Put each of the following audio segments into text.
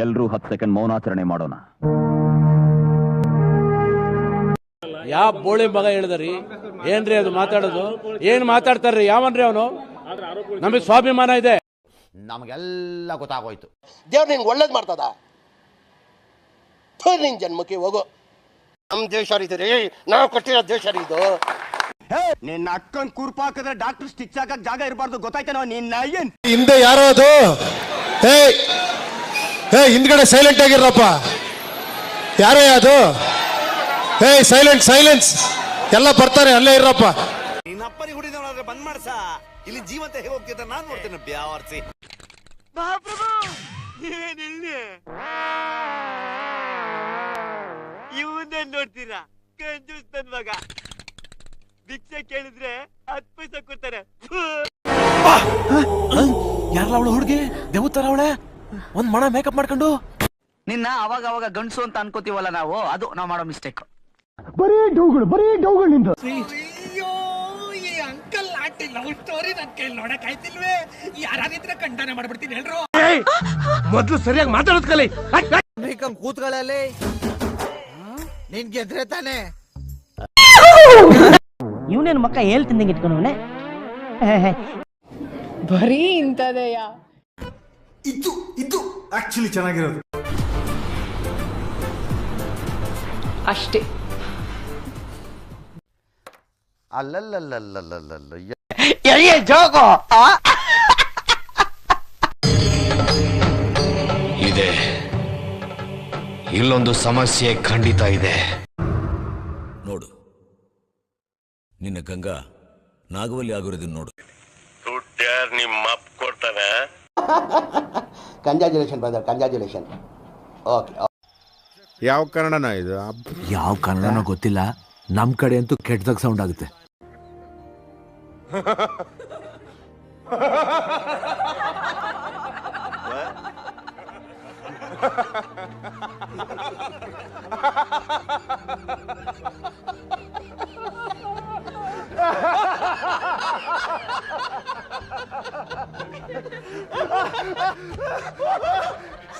ಎಲ್ರೂ 10 ಸೆಕೆಂಡ್ ಮೌನಾಚರಣೆ ಮಾಡೋಣ. ಯಾವ ಬೋಳಿ ಮಗ ಹೇಳಿದ್ರಿ? ಏನ್ರಿ ಅದು ಮಾತಾಡೋದು? ಏನ್ ಮಾತಾಡ್ತಾರ್ರಿ? ಯಾವನ್ರಿ ಅವನು? ನಮಗೆ ಸ್ವಾಭಿಮಾನ ಇದೆ. ನಮಗೆಲ್ಲ ಗೊತ್ತಾಗೋಯ್ತು. ದೇವ್ರು ನಿನ್ಗೆ ಒಳ್ಳೇದು ಮಾಡ್ತದ? ನಿನ್ ಜನ್ಮಕ್ಕೆ ಹೋಗೋ. ನಮ್ ದೇಶ ರೀ, ನಾವು ಕಟ್ಟಿರೋ ದೇಶ ಇದು. ನಿನ್ನ ಅಕ್ಕನ್ ಕುರ್ಪಾಕಿದ್ರೆ ಡಾಕ್ಟರ್ ಸ್ಟಿಚ್ ಹಾಕಕ್ ಜಾಗ ಇರಬಾರ್ದು, ಗೊತ್ತಾಯ್ತೇನೋ? ನಿನ್ನ ಹಿಂದೆ ಯಾರೋ ಅದು? ಹಿಂದ್ಗಡೆ ಸೈಲೆಂಟ್ ಆಗಿರಪ್ಪ. ಯಾರೇ ಅದು? ಸೈಲೆನ್ಸ್ ಎಲ್ಲ ಬರ್ತಾರೆ, ಅಲ್ಲೇ ಇರಪ್ಪ. ನಿನ್ನಪ್ಪನಿ ಹುಡಿದವನಾದ್ರೆ ಬಂದ್ ಮಾಡ್ಸ. ಇಲ್ಲಿ ಜೀವಂತ ಹೇಗೆ ಹೋಗ್ತಿದ್ದ ನಾನ್ ನೋಡ್ತೇನೆ. ಬ್ಯಾವರ್ಸಿ ಮಹಾಪ್ರಭು, ನೀವೇನ್ ಇಲ್ಲಿ ಇವನ್ನೇ ನೋಡ್ತೀರಾ? ಕಂಜೂಸ್ ನನ್ ಮಗ. ಭಿಕ್ಷೆ ಕೇಳಿದ್ರೆ 10 ಪೈಸೆ ಕೊಡ್ತಾರೆ. ಯಾರಲ್ಲ ಅವಳು ಹುಡುಗಿ? ದೇವತರ ಅವಳೆ, ಒಂದ್ ಮಣ ಮೇಕಪ್ ಮಾಡ್ಕೊಂಡು. ನಿನ್ನ ಅವಾಗ ಗಂಡಸು ಅಂತ ಅನ್ಕೋತೀವಲ್ಲ ನಾವು, ಅದು ನಾವು ಮಾಡೋ ಮಿಸ್ಟೇಕ್. ಬರೀ ಡೌಗಳು ನಿಂದು. ಅಯ್ಯೋ, ಈ ಅಂಕಲ್ ಆಂಟಿ ಲವ್ ಸ್ಟೋರಿ ನನ್ ಕೈ ನೋಡಕ್ ಆಯ್ತಿಲ್ವೇ? ಯಾರಿದ್ರೆ ಖಂಡನೆ ಮಾಡ್ಬಿಡ್ತೀನಿ ಹೇಳ್ರು. ಮೊದ್ಲು ಸರಿಯಾಗಿ ಮಾತಾಡೋದ್ ಕಲಿ. ಬೇಕಂಗ್ ಕೂತ್ಕೊಳ್ಳಲಿ, ನಿನ್ ಗೆದ್ರೆ ತಾನೆ. ಇವನೇನು ಮಕ್ಕ ಹೇಳ್ತಿದ್ದಂಗೆ ಇಟ್ಕೊಂಡವನೆ. ಬರೀ ಇಂಥದೆಯ. ಇದು ಆಕ್ಚುಲಿ ಚೆನ್ನಾಗಿರೋದು ಅಷ್ಟೇ. ಅಲ್ಲಲ್ಲಲ್ಲಲ್ಲಲ್ಲಲ್ಲ ಇದೆ. ಇಲ್ಲೊಂದು ಸಮಸ್ಯೆ ಖಂಡಿತ ಇದೆ. ನೋಡು, ನಿನ್ನ ಗಂಗಾ ನಾಗವಲ್ಲಿ ಆಗಿರೋದನ್ನ ನೋಡು. ದುಡ್ಡ್ಯಾರ್ ನಿಮ್ಮ ಅಪ್ಪ ಕೊಡ್ತಾನೆ. Congratulation brother, congratulation. ಓಕೆ. ಯಾವ ಕನ್ನಡನ ಇದು? ಯಾವ ಕನ್ನಡನೋ ಗೊತ್ತಿಲ್ಲ, ನಮ್ ಕಡೆ ಅಂತೂ ಕೆಟ್ಟದಾಗ ಸೌಂಡ್ ಆಗುತ್ತೆ.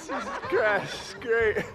Jesus Christ, great.